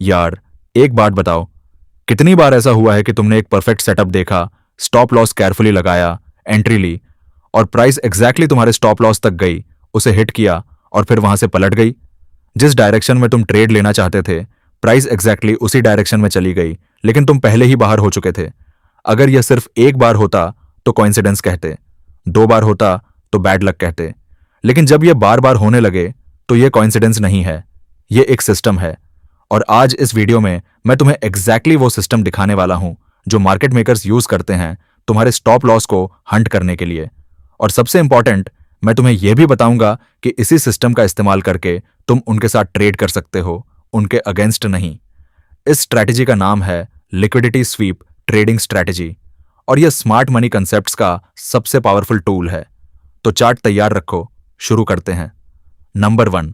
यार, एक बात बताओ, कितनी बार ऐसा हुआ है कि तुमने एक परफेक्ट सेटअप देखा, स्टॉप लॉस केयरफुली लगाया, एंट्री ली और प्राइस एग्जैक्टली तुम्हारे स्टॉप लॉस तक गई, उसे हिट किया और फिर वहां से पलट गई? जिस डायरेक्शन में तुम ट्रेड लेना चाहते थे, प्राइस एग्जैक्टली उसी डायरेक्शन में चली गई, लेकिन तुम पहले ही बाहर हो चुके थे। अगर यह सिर्फ एक बार होता तो कोइंसिडेंस कहते, दो बार होता तो बैड लक कहते, लेकिन जब यह बार बार होने लगे तो यह कोइंसिडेंस नहीं है, यह एक सिस्टम है। और आज इस वीडियो में मैं तुम्हें एग्जैक्टली वो सिस्टम दिखाने वाला हूं जो मार्केट मेकर्स यूज करते हैं तुम्हारे स्टॉप लॉस को हंट करने के लिए। और सबसे इंपॉर्टेंट, मैं तुम्हें यह भी बताऊंगा कि इसी सिस्टम का इस्तेमाल करके तुम उनके साथ ट्रेड कर सकते हो, उनके अगेंस्ट नहीं। इस स्ट्रैटेजी का नाम है लिक्विडिटी स्वीप ट्रेडिंग स्ट्रैटेजी, और यह स्मार्ट मनी कंसेप्ट्स का सबसे पावरफुल टूल है। तो चार्ट तैयार रखो, शुरू करते हैं। नंबर 1,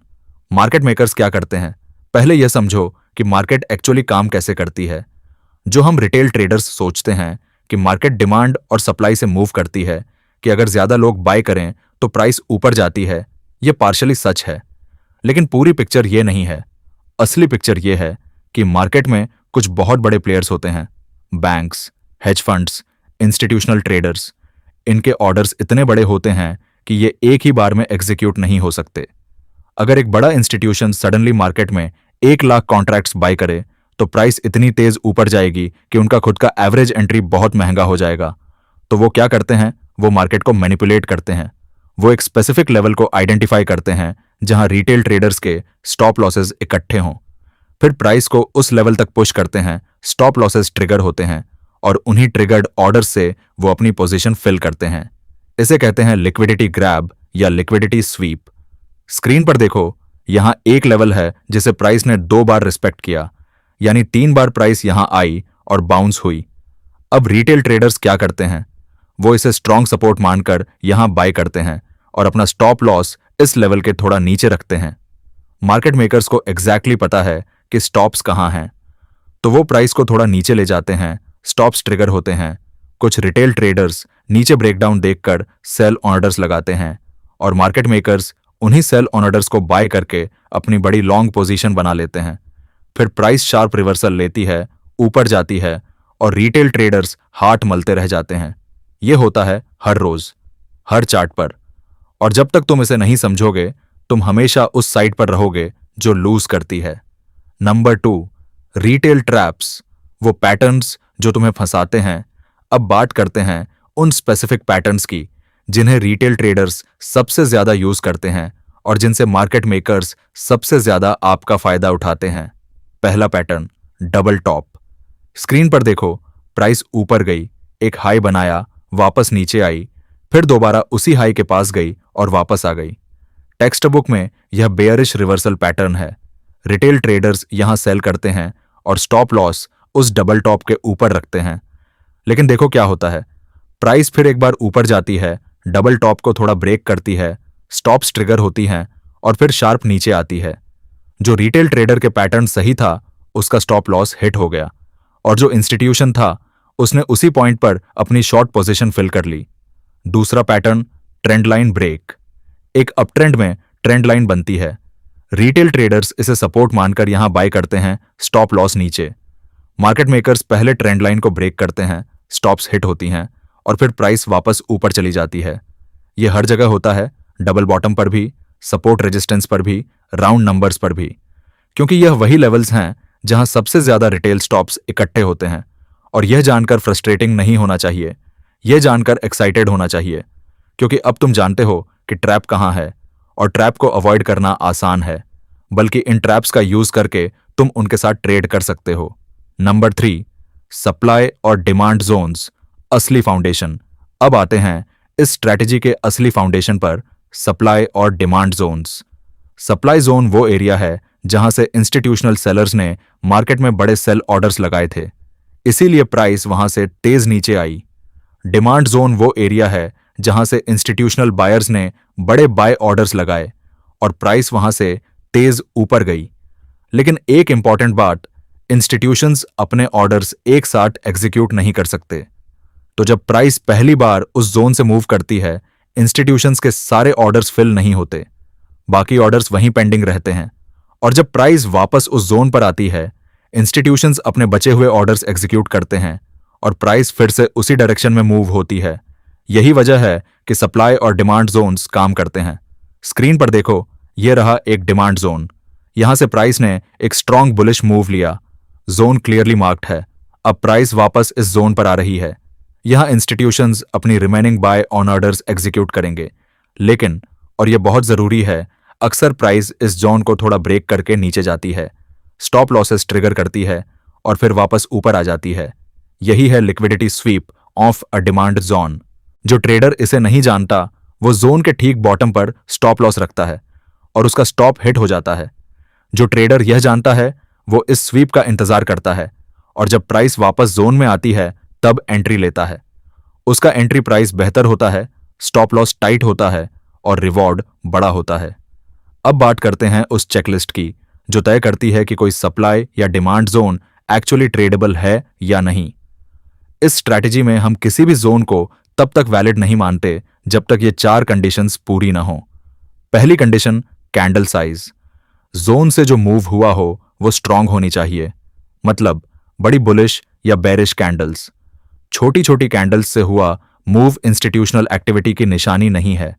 मार्केट मेकर्स क्या करते हैं। पहले यह समझो कि मार्केट एक्चुअली काम कैसे करती है। जो हम रिटेल ट्रेडर्स सोचते हैं कि मार्केट डिमांड और सप्लाई से मूव करती है, कि अगर ज्यादा लोग बाय करें तो प्राइस ऊपर जाती है, यह पार्शली सच है, लेकिन पूरी पिक्चर यह नहीं है। असली पिक्चर यह है कि मार्केट में कुछ बहुत बड़े प्लेयर्स होते हैं, banks, hedge funds, institutional traders. इनके ऑर्डर्स इतने बड़े होते हैं कि ये एक ही बार में एग्जीक्यूट नहीं हो सकते। अगर एक बड़ा इंस्टीट्यूशन सडनली मार्केट में 1 लाख कॉन्ट्रैक्ट्स बाय करे तो प्राइस इतनी तेज ऊपर जाएगी कि उनका खुद का एवरेज एंट्री बहुत महंगा हो जाएगा। तो वो क्या करते हैं? वो मार्केट को मैनिपुलेट करते हैं। वो एक स्पेसिफिक लेवल को आइडेंटिफाई करते हैं जहां रिटेल ट्रेडर्स के स्टॉप लॉसेस इकट्ठे हों, फिर प्राइस को उस लेवल तक पुश करते हैं, स्टॉप लॉसेस ट्रिगर होते हैं और उन्हीं ट्रिगर्ड ऑर्डर से वो अपनी पोजीशन फिल करते हैं। इसे कहते हैं लिक्विडिटी ग्रैब या लिक्विडिटी स्वीप। स्क्रीन पर देखो, यहां एक लेवल है जिसे प्राइस ने 2 बार रिस्पेक्ट किया, यानी 3 बार प्राइस यहां आई और बाउंस हुई। अब रिटेल ट्रेडर्स क्या करते हैं? वो इसे स्ट्रॉन्ग सपोर्ट मानकर यहां बाय करते हैं और अपना स्टॉप लॉस इस लेवल के थोड़ा नीचे रखते हैं। मार्केट मेकर्स को एग्जैक्टली पता है कि स्टॉप्स कहां हैं, तो वो प्राइस को थोड़ा नीचे ले जाते हैं, स्टॉप्स ट्रिगर होते हैं। कुछ रिटेल ट्रेडर्स नीचे ब्रेकडाउन देखकर सेल ऑर्डर्स लगाते हैं और मार्केट मेकर्स उन्हीं सेल ऑर्डर्स को बाय करके अपनी बड़ी लॉन्ग पोजीशन बना लेते हैं। फिर प्राइस शार्प रिवर्सल लेती है, ऊपर जाती है और रिटेल ट्रेडर्स हाथ मलते रह जाते हैं। यह होता है हर रोज, हर चार्ट पर। और जब तक तुम इसे नहीं समझोगे, तुम हमेशा उस साइड पर रहोगे जो लूज करती है। नंबर 2, रिटेल ट्रैप्स, वो पैटर्न्स जो तुम्हें फंसाते हैं। अब बात करते हैं उन स्पेसिफिक पैटर्न्स की जिन्हें रिटेल ट्रेडर्स सबसे ज्यादा यूज करते हैं और जिनसे मार्केट मेकर्स सबसे ज्यादा आपका फायदा उठाते हैं। पहला पैटर्न, डबल टॉप। स्क्रीन पर देखो, प्राइस ऊपर गई, एक हाई बनाया, वापस नीचे आई, फिर दोबारा उसी हाई के पास गई और वापस आ गई। टेक्स्ट बुक में यह बेयरिश रिवर्सल पैटर्न है। रिटेल ट्रेडर्स यहां सेल करते हैं और स्टॉप लॉस उस डबल टॉप के ऊपर रखते हैं। लेकिन देखो क्या होता है, प्राइस फिर एक बार ऊपर जाती है, डबल टॉप को थोड़ा ब्रेक करती है, स्टॉप्स ट्रिगर होती हैं और फिर शार्प नीचे आती है। जो रिटेल ट्रेडर के पैटर्न सही था, उसका स्टॉप लॉस हिट हो गया, और जो इंस्टीट्यूशन था उसने उसी पॉइंट पर अपनी शॉर्ट पोजीशन फिल कर ली। दूसरा पैटर्न, ट्रेंड लाइन ब्रेक। एक अपट्रेंड में ट्रेंड लाइन बनती है, रिटेल ट्रेडर्स इसे सपोर्ट मानकर यहां बाय करते हैं, स्टॉप लॉस नीचे। मार्केट मेकर्स पहले ट्रेंड लाइन को ब्रेक करते हैं, स्टॉप्स हिट होती हैं और फिर प्राइस वापस ऊपर चली जाती है। यह हर जगह होता है, डबल बॉटम पर भी, सपोर्ट रेजिस्टेंस पर भी, राउंड नंबर्स पर भी, क्योंकि यह वही लेवल्स हैं जहां सबसे ज्यादा रिटेल स्टॉप्स इकट्ठे होते हैं। और यह जानकर फ्रस्ट्रेटिंग नहीं होना चाहिए, यह जानकर एक्साइटेड होना चाहिए, क्योंकि अब तुम जानते हो कि ट्रैप कहां है और ट्रैप को अवॉइड करना आसान है, बल्कि इन ट्रैप्स का यूज करके तुम उनके साथ ट्रेड कर सकते हो। नंबर 3, सप्लाई और डिमांड जोन्स, असली फाउंडेशन। अब आते हैं इस स्ट्रैटेजी के असली फाउंडेशन पर, सप्लाई और डिमांड जोन्स। सप्लाई जोन वो एरिया है जहां से इंस्टीट्यूशनल सेलर्स ने मार्केट में बड़े सेल ऑर्डर्स लगाए थे, इसीलिए प्राइस वहां से तेज नीचे आई। डिमांड जोन वो एरिया है जहां से इंस्टीट्यूशनल बायर्स ने बड़े बाय ऑर्डर्स लगाए और प्राइस वहां से तेज ऊपर गई। लेकिन एक इंपॉर्टेंट बात, इंस्टीट्यूशंस अपने ऑर्डर्स एक साथ एग्जीक्यूट नहीं कर सकते। तो जब प्राइस पहली बार उस जोन से मूव करती है, इंस्टीट्यूशंस के सारे ऑर्डर्स फिल नहीं होते, बाकी ऑर्डर्स वहीं पेंडिंग रहते हैं। और जब प्राइस वापस उस जोन पर आती है, इंस्टीट्यूशंस अपने बचे हुए ऑर्डर्स एग्जीक्यूट करते हैं और प्राइस फिर से उसी डायरेक्शन में मूव होती है। यही वजह है कि सप्लाई और डिमांड जोन्स काम करते हैं। स्क्रीन पर देखो, ये रहा एक डिमांड जोन। यहां से प्राइस ने एक स्ट्रॉन्ग बुलिश मूव लिया। जोन क्लियरली मार्क्ड है। अब प्राइस वापस इस जोन पर आ रही है। यहां इंस्टीट्यूशंस अपनी remaining buy on orders execute करेंगे, लेकिन, और यह बहुत जरूरी है, अक्सर प्राइस इस जोन को थोड़ा ब्रेक करके नीचे जाती है, स्टॉप लॉसेस ट्रिगर करती है और फिर वापस ऊपर आ जाती है। यही है liquidity SVEEP of a demand zone. जो ट्रेडर इसे नहीं जानता, वो जोन के ठीक बॉटम पर स्टॉप लॉस रखता है और उसका स्टॉप हिट हो जाता है। जो ट्रेडर यह जानता है, वो इस स्वीप का इंतजार करता है और जब प्राइस वापस जोन में आती है तब एंट्री लेता है। उसका एंट्री प्राइस बेहतर होता है, स्टॉप लॉस टाइट होता है और रिवॉर्ड बड़ा होता है। अब बात करते हैं उस चेकलिस्ट की जो तय करती है कि कोई सप्लाई या डिमांड जोन एक्चुअली ट्रेडेबल है या नहीं। इस स्ट्रैटेजी में हम किसी भी जोन को तब तक वैलिड नहीं मानते जब तक ये 4 कंडीशंस पूरी ना हो। पहली कंडीशन, कैंडल साइज। जोन से जो मूव हुआ हो वो स्ट्रांग होनी चाहिए, मतलब बड़ी बुलिश या बेरिश कैंडल्स। छोटी छोटी कैंडल्स से हुआ मूव इंस्टीट्यूशनल एक्टिविटी की निशानी नहीं है।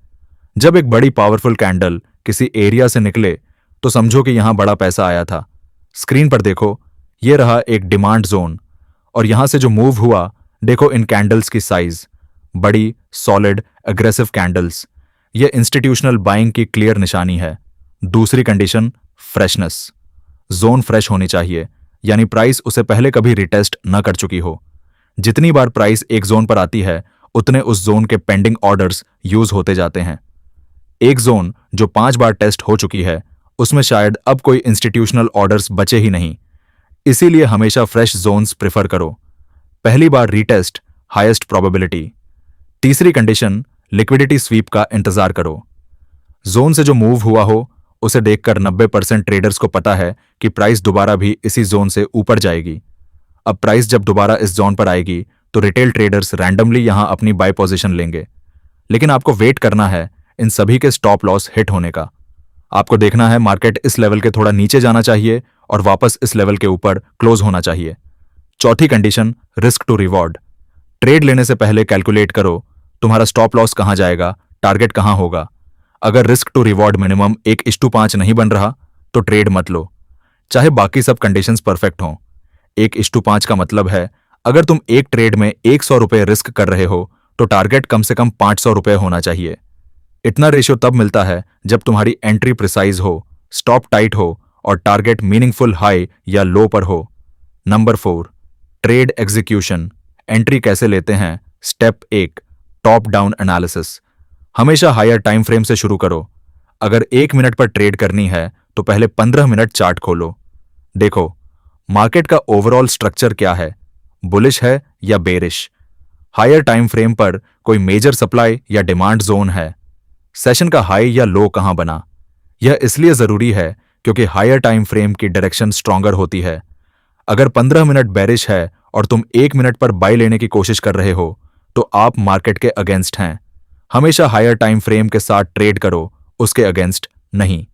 जब एक बड़ी पावरफुल कैंडल किसी एरिया से निकले तो समझो कि यहां बड़ा पैसा आया था। स्क्रीन पर देखो, यह रहा एक डिमांड जोन और यहां से जो मूव हुआ, देखो इन कैंडल्स की साइज, बड़ी, सॉलिड, एग्रेसिव कैंडल्स। यह इंस्टीट्यूशनल बाइंग की क्लियर निशानी है। दूसरी कंडीशन, फ्रेशनेस। जोन फ्रेश होनी चाहिए, यानी प्राइस उसे पहले कभी रिटेस्ट न कर चुकी हो। जितनी बार प्राइस एक जोन पर आती है, उतने उस जोन के पेंडिंग ऑर्डर्स यूज होते जाते हैं। एक जोन जो 5 बार टेस्ट हो चुकी है, उसमें शायद अब कोई इंस्टीट्यूशनल ऑर्डर्स बचे ही नहीं। इसीलिए हमेशा फ्रेश जोन्स प्रिफर करो। पहली बार रीटेस्ट, हाईएस्ट प्रोबेबिलिटी। तीसरी कंडीशन, लिक्विडिटी स्वीप का इंतजार करो। जोन से जो मूव हुआ हो उसे देखकर 90% ट्रेडर्स को पता है कि प्राइस दोबारा भी इसी जोन से ऊपर जाएगी। अब प्राइस जब दोबारा इस जोन पर आएगी तो रिटेल ट्रेडर्स रैंडमली यहां अपनी बाय पोजीशन लेंगे, लेकिन आपको वेट करना है इन सभी के स्टॉप लॉस हिट होने का। आपको देखना है मार्केट इस लेवल के थोड़ा नीचे जाना चाहिए और वापस इस लेवल के ऊपर क्लोज होना चाहिए। चौथी condition, risk to reward. Trade लेने से पहले कैलकुलेट करो तुम्हारा स्टॉप लॉस कहां जाएगा, टारगेट कहां होगा। अगर रिस्क टू रिवॉर्ड मिनिमम 1:5 नहीं बन रहा तो ट्रेड मत लो, चाहे बाकी सब कंडीशंस परफेक्ट हों। 1:5 का मतलब है अगर तुम एक ट्रेड में 100 रुपए रिस्क कर रहे हो तो टारगेट कम से कम 500 रुपए होना चाहिए। इतना रेशियो तब मिलता है जब तुम्हारी एंट्री प्रिसाइज हो, स्टॉप टाइट हो और टारगेट मीनिंगफुल हाई या लो पर हो। Number 4, trade execution. एंट्री कैसे लेते हैं? Step 1, top down analysis. हमेशा हायर टाइम फ्रेम से शुरू करो। अगर 1 मिनट पर ट्रेड करनी है तो पहले 15 मिनट चार्ट खोलो। देखो मार्केट का ओवरऑल स्ट्रक्चर क्या है, बुलिश है या बेरिश। हायर टाइम फ्रेम पर कोई मेजर सप्लाई या डिमांड जोन है। सेशन का हाई या लो कहां बना। यह इसलिए जरूरी है क्योंकि हायर टाइम फ्रेम की डायरेक्शन स्ट्रॉन्गर होती है। अगर 15 मिनट बेरिश है और तुम 1 मिनट पर बाय लेने की कोशिश कर रहे हो तो आप मार्केट के अगेंस्ट हैं। हमेशा हायर टाइम फ्रेम के साथ ट्रेड करो, उसके अगेंस्ट नहीं।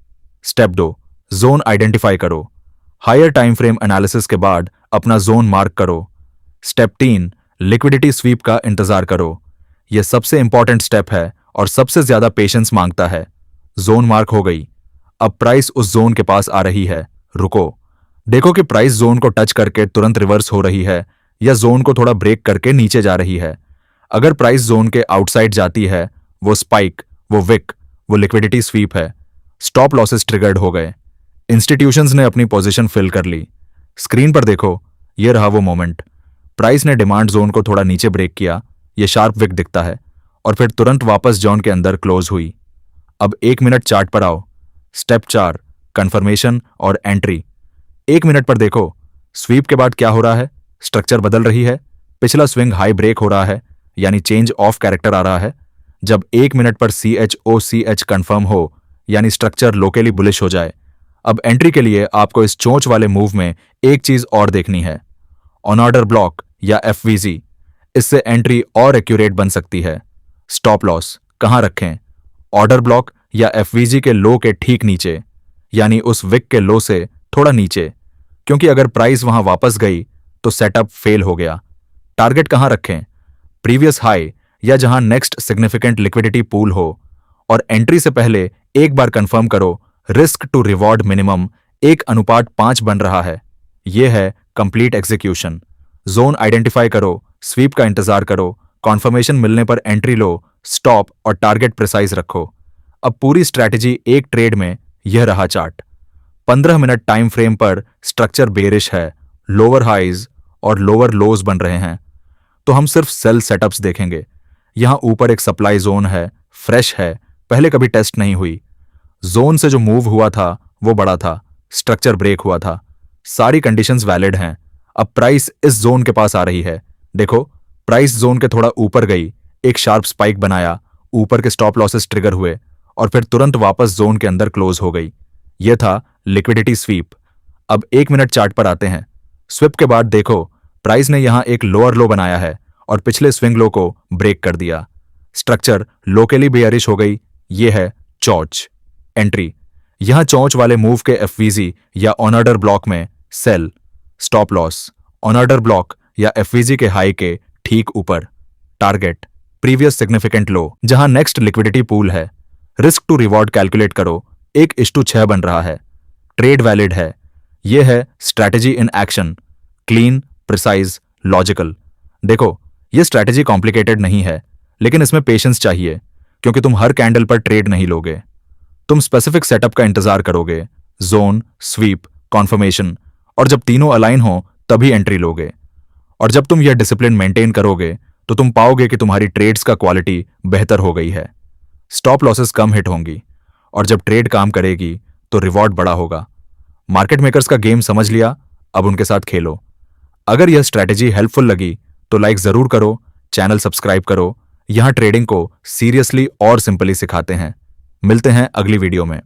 स्टेप 2, जोन आइडेंटिफाई करो। हायर टाइम फ्रेम एनालिसिस के बाद अपना जोन मार्क करो। स्टेप 3, लिक्विडिटी स्वीप का इंतजार करो। यह सबसे इंपॉर्टेंट स्टेप है और सबसे ज्यादा पेशेंस मांगता है। जोन मार्क हो गई, अब प्राइस उस जोन के पास आ रही है, रुको। देखो कि प्राइस जोन को टच करके तुरंत रिवर्स हो रही है या जोन को थोड़ा ब्रेक करके नीचे जा रही है। अगर प्राइस जोन के आउटसाइड जाती है, वो स्पाइक, वो विक, वो लिक्विडिटी स्वीप है। स्टॉप लॉसेस ट्रिगर्ड हो गए, इंस्टीट्यूशंस ने अपनी पोजीशन फिल कर ली। स्क्रीन पर देखो, ये रहा वो मोमेंट। प्राइस ने डिमांड जोन को थोड़ा नीचे ब्रेक किया, ये शार्प विक दिखता है और फिर तुरंत वापस जोन के अंदर क्लोज हुई। अब 1 मिनट चार्ट पर आओ। स्टेप 4, कंफर्मेशन और एंट्री। 1 मिनट पर देखो स्वीप के बाद क्या हो रहा है। स्ट्रक्चर बदल रही है, पिछला स्विंग हाई ब्रेक हो रहा है, यानी चेंज ऑफ कैरेक्टर आ रहा है। जब 1 मिनट पर CHOCH कंफर्म हो, यानी स्ट्रक्चर लोकली बुलिश हो जाए, अब एंट्री के लिए आपको इस चोंच वाले मूव में एक चीज और देखनी है, ऑन ऑर्डर ब्लॉक या FVG। इससे एंट्री और एक्यूरेट बन सकती है। स्टॉप लॉस कहां रखें? ऑर्डर ब्लॉक या FVG के लो के ठीक नीचे, यानी उस विक के लो से थोड़ा नीचे, क्योंकि अगर प्राइस वहां वापस गई तो सेटअप फेल हो गया। टारगेट कहां रखें? प्रीवियस हाई या जहां नेक्स्ट सिग्निफिकेंट लिक्विडिटी पूल हो। और एंट्री से पहले एक बार कंफर्म करो रिस्क टू रिवॉर्ड मिनिमम 1:5 बन रहा है। यह है कंप्लीट एग्जीक्यूशन। जोन आइडेंटिफाई करो, स्वीप का इंतजार करो, कॉन्फर्मेशन मिलने पर एंट्री लो, स्टॉप और टारगेट प्रिसाइज रखो। अब पूरी स्ट्रैटेजी एक ट्रेड में। यह रहा चार्ट। 15 मिनट टाइम फ्रेम पर स्ट्रक्चर बेरिश है, लोअर हाइज और लोअर लोज बन रहे हैं। तो हम सिर्फ सेल सेटअप्स देखेंगे। यहां ऊपर एक सप्लाई जोन है, फ्रेश है, पहले कभी टेस्ट नहीं हुई। जोन से जो मूव हुआ था वो बड़ा था, स्ट्रक्चर ब्रेक हुआ था, सारी कंडीशंस वैलिड हैं। अब प्राइस इस जोन के पास आ रही है। देखो, प्राइस जोन के थोड़ा ऊपर गई, एक शार्प स्पाइक बनाया, ऊपर के स्टॉप लॉसेस ट्रिगर हुए और फिर तुरंत वापस जोन के अंदर क्लोज हो गई। यह था लिक्विडिटी स्वीप। अब 1 मिनट चार्ट पर आते हैं। स्विप के बाद देखो, प्राइस ने यहां एक लोअर लो बनाया है और पिछले स्विंग लो को ब्रेक कर दिया। स्ट्रक्चर लोकली बेयरिश हो गई। यह है चौच। एंट्री यहां चौच वाले मूव के एफवीजी या ऑन ऑर्डर ब्लॉक में sell. Stop loss on order block या एफवीजी के हाई के ठीक ऊपर। टारगेट प्रीवियस सिग्निफिकेंट लो जहां नेक्स्ट लिक्विडिटी पूल है। रिस्क टू रिवॉर्ड कैलकुलेट करो, 1:6 बन रहा है। ट्रेड वैलिड है। यह है strategy in action. Clean, precise, logical. देखो, यह स्ट्रैटेजी कॉम्प्लिकेटेड नहीं है, लेकिन इसमें पेशेंस चाहिए, क्योंकि तुम हर कैंडल पर ट्रेड नहीं लोगे। तुम स्पेसिफिक सेटअप का इंतजार करोगे, जोन, स्वीप, कॉन्फर्मेशन, और जब तीनों अलाइन हो तभी एंट्री लोगे। और जब तुम यह डिसिप्लिन मेंटेन करोगे तो तुम पाओगे कि तुम्हारी ट्रेड्स का क्वालिटी बेहतर हो गई है। स्टॉप लॉसेस कम हिट होंगी और जब ट्रेड काम करेगी तो रिवॉर्ड बड़ा होगा। मार्केट मेकर्स का गेम समझ लिया, अब उनके साथ खेलो। अगर यह स्ट्रैटेजी हेल्पफुल लगी तो लाइक जरूर करो, चैनल सब्सक्राइब करो। यहां ट्रेडिंग को सीरियसली और सिंपली सिखाते हैं। मिलते हैं अगली वीडियो में।